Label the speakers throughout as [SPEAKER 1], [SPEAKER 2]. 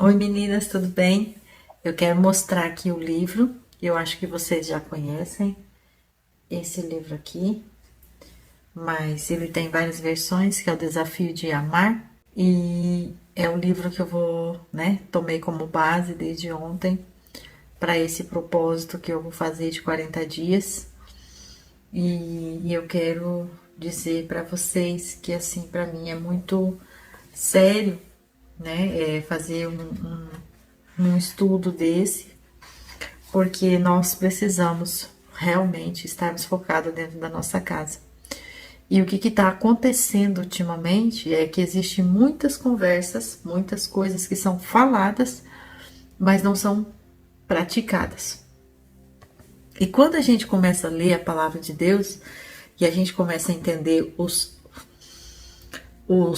[SPEAKER 1] Oi meninas, tudo bem? Eu quero mostrar aqui o livro, eu acho que vocês já conhecem esse livro aqui, mas ele tem várias versões, que é o Desafio de Amar, e é o livro que eu vou, tomei como base desde ontem para esse propósito que eu vou fazer de 40 dias. E eu quero dizer para vocês que assim, para mim é muito sério, fazer um estudo desse, porque nós precisamos realmente estarmos focados dentro da nossa casa. E o que está acontecendo ultimamente é que existem muitas conversas, muitas coisas que são faladas, mas não são praticadas. E quando a gente começa a ler a palavra de Deus e a gente começa a entender os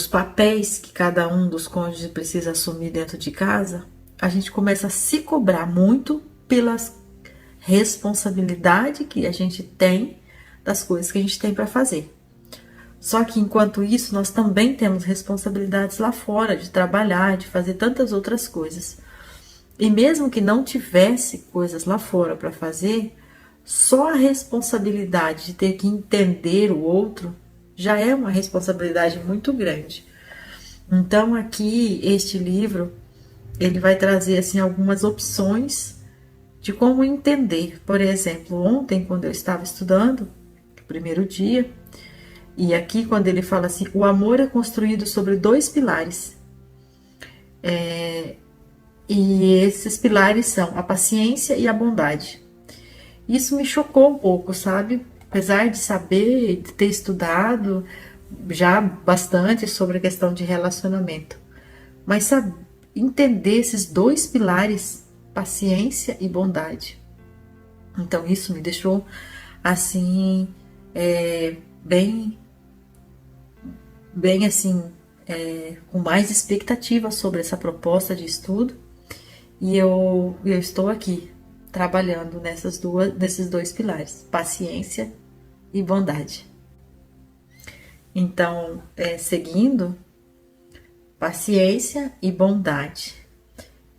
[SPEAKER 1] papéis que cada um dos cônjuges precisa assumir dentro de casa, a gente começa a se cobrar muito pelas responsabilidade que a gente tem das coisas que a gente tem para fazer. Só que enquanto isso, nós também temos responsabilidades lá fora, de trabalhar, de fazer tantas outras coisas. E mesmo que não tivesse coisas lá fora para fazer, só a responsabilidade de ter que entender o outro já é uma responsabilidade muito grande. Então aqui este livro, ele vai trazer assim algumas opções de como entender. Por exemplo, ontem quando eu estava estudando, o primeiro dia, e aqui quando ele fala assim, o amor é construído sobre dois pilares. E esses pilares são a paciência e a bondade. Isso me chocou um pouco, sabe? Apesar de saber, de ter estudado já bastante sobre a questão de relacionamento. Mas sabe, entender esses dois pilares, paciência e bondade. Então isso me deixou assim, bem, bem assim, com mais expectativa sobre essa proposta de estudo. E eu estou aqui trabalhando nesses dois pilares, paciência e bondade. Então, seguindo, paciência e bondade.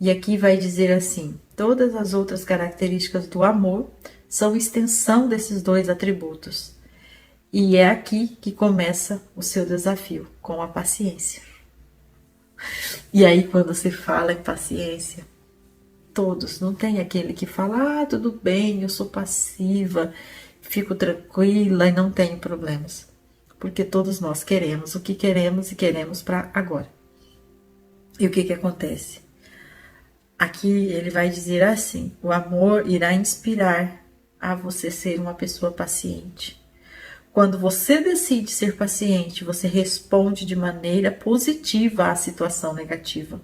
[SPEAKER 1] E aqui vai dizer assim: todas as outras características do amor são extensão desses dois atributos. E é aqui que começa o seu desafio, com a paciência. E aí, quando se fala em paciência, todos, não tem aquele que fala, tudo bem, eu sou passiva, fico tranquila e não tenho problemas. Porque todos nós queremos o que queremos e queremos para agora. E o que acontece? Aqui ele vai dizer assim: o amor irá inspirar a você ser uma pessoa paciente. Quando você decide ser paciente, você responde de maneira positiva à situação negativa.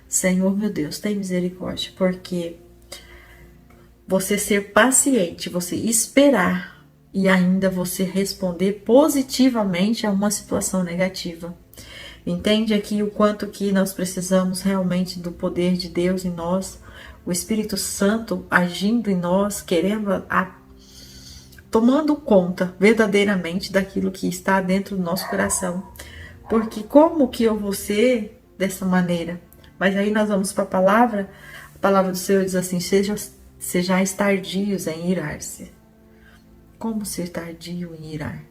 [SPEAKER 1] Senhor, meu Deus, tem misericórdia, porque você ser paciente, você esperar e ainda você responder positivamente a uma situação negativa. Entende aqui o quanto que nós precisamos realmente do poder de Deus em nós, o Espírito Santo agindo em nós, querendo tomando conta verdadeiramente daquilo que está dentro do nosso coração. Porque como que eu vou ser dessa maneira? Mas aí nós vamos para a palavra do Senhor diz assim: sejais tardios em irar-se. Como ser tardio em irar?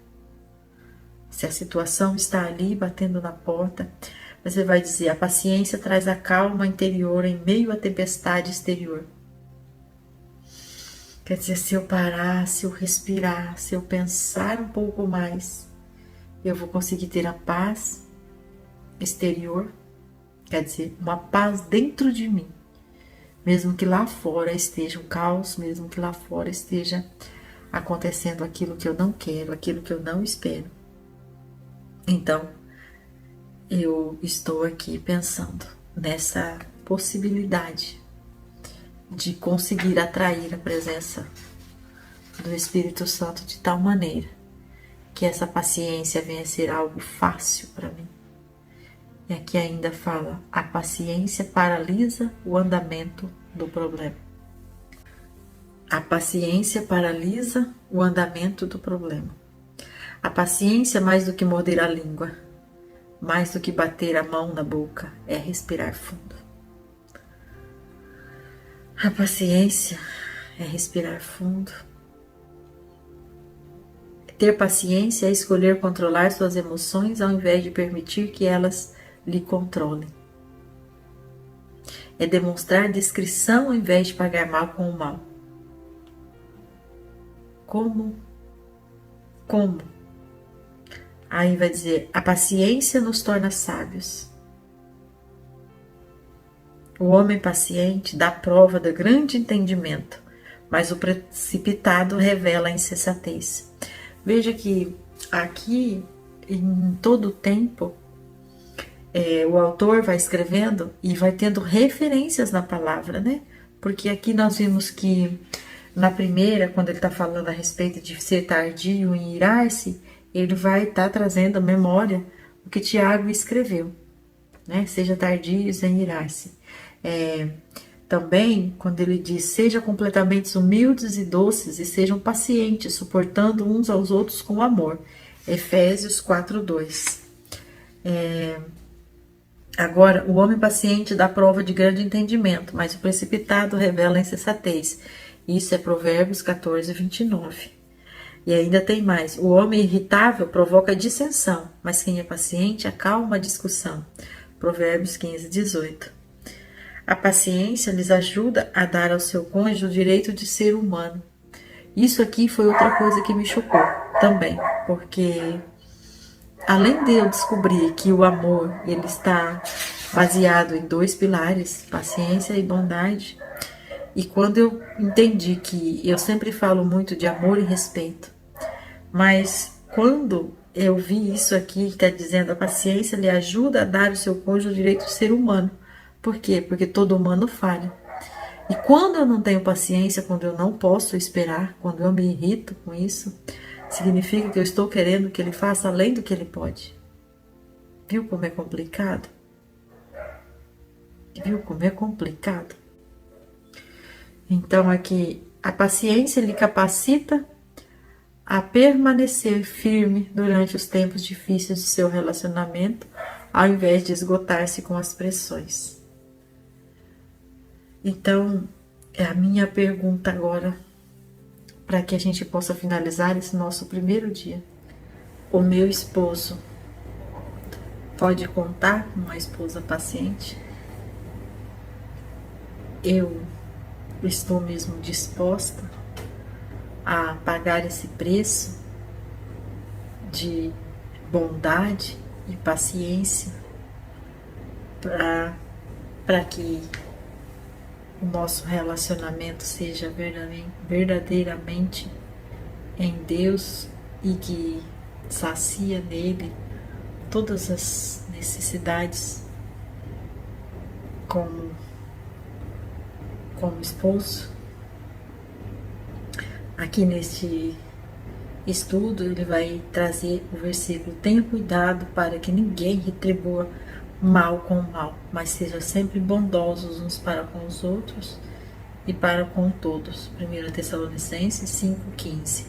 [SPEAKER 1] Se a situação está ali batendo na porta, você vai dizer: a paciência traz a calma interior em meio à tempestade exterior. Quer dizer, se eu parar, se eu respirar, se eu pensar um pouco mais, eu vou conseguir ter a paz exterior, quer dizer, uma paz dentro de mim. Mesmo que lá fora esteja um caos, mesmo que lá fora esteja acontecendo aquilo que eu não quero, aquilo que eu não espero. Então, eu estou aqui pensando nessa possibilidade de conseguir atrair a presença do Espírito Santo de tal maneira que essa paciência venha a ser algo fácil para mim. E aqui ainda fala: a paciência paralisa o andamento do problema. A paciência paralisa o andamento do problema. A paciência, mais do que morder a língua, mais do que bater a mão na boca, é respirar fundo. A paciência é respirar fundo. Ter paciência é escolher controlar suas emoções ao invés de permitir que elas lhe controlem. É demonstrar discrição ao invés de pagar mal com o mal. Como? Aí vai dizer, a paciência nos torna sábios. O homem paciente dá prova do grande entendimento, mas o precipitado revela a insensatez. Veja que aqui, em todo o tempo, o autor vai escrevendo e vai tendo referências na palavra, né? Porque aqui nós vimos que na primeira, quando ele está falando a respeito de ser tardio em irar-se, ele vai estar trazendo à memória o que Tiago escreveu, né? Seja tardios em irar-se. Também, quando ele diz, seja completamente humildes e doces e sejam pacientes, suportando uns aos outros com amor. Efésios 4:2. Agora, o homem paciente dá prova de grande entendimento, mas o precipitado revela a insensatez. Isso é Provérbios 14:29. E ainda tem mais. O homem irritável provoca dissensão, mas quem é paciente acalma a discussão. Provérbios 15:18. A paciência lhes ajuda a dar ao seu cônjuge o direito de ser humano. Isso aqui foi outra coisa que me chocou também, porque além de eu descobrir que o amor ele está baseado em dois pilares, paciência e bondade, e quando eu entendi que eu sempre falo muito de amor e respeito, mas quando eu vi isso aqui, que está dizendo a paciência lhe ajuda a dar ao seu cônjuge o direito de ser humano. Por quê? Porque todo humano falha. E quando eu não tenho paciência, quando eu não posso esperar, quando eu me irrito com isso, significa que eu estou querendo que ele faça além do que ele pode. Viu como é complicado? Viu como é complicado? Então aqui, a paciência lhe capacita a permanecer firme durante os tempos difíceis de seu relacionamento, ao invés de esgotar-se com as pressões. Então, é a minha pergunta agora, para que a gente possa finalizar esse nosso primeiro dia. O meu esposo pode contar com uma esposa paciente? Eu estou mesmo disposta a pagar esse preço de bondade e paciência para que o nosso relacionamento seja verdadeiramente em Deus e que sacia nele todas as necessidades como esposo. Aqui neste estudo ele vai trazer o versículo: tenha cuidado para que ninguém retribua mal com mal, mas seja sempre bondosos uns para com os outros e para com todos. 1 Tessalonicenses 5:15.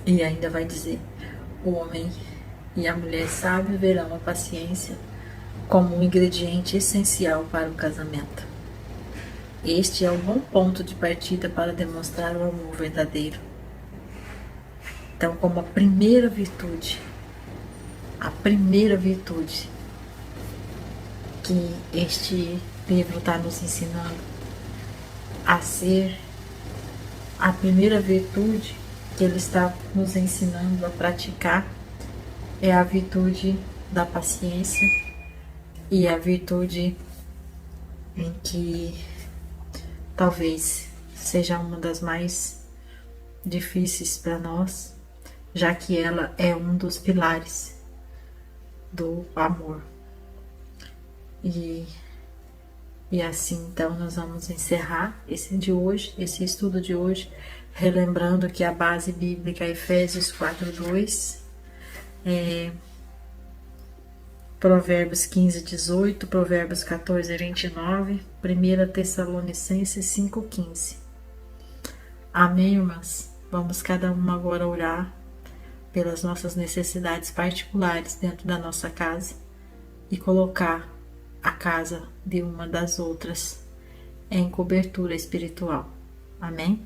[SPEAKER 1] E ainda vai dizer: o homem e a mulher sábios verão a paciência como um ingrediente essencial para o casamento. Este é um bom ponto de partida para demonstrar o amor verdadeiro. Então, como a primeira virtude que este livro está nos ensinando a ser, a primeira virtude que ele está nos ensinando a praticar é a virtude da paciência, e a virtude em que talvez seja uma das mais difíceis para nós, já que ela é um dos pilares do amor. E assim, então, nós vamos encerrar esse estudo de hoje, relembrando que a base bíblica é Efésios 4:2, Provérbios 15:18, Provérbios 14:29, 1 Tessalonicenses 5:15. Amém, irmãs? Vamos cada uma agora orar pelas nossas necessidades particulares dentro da nossa casa e colocar a casa de uma das outras em cobertura espiritual. Amém?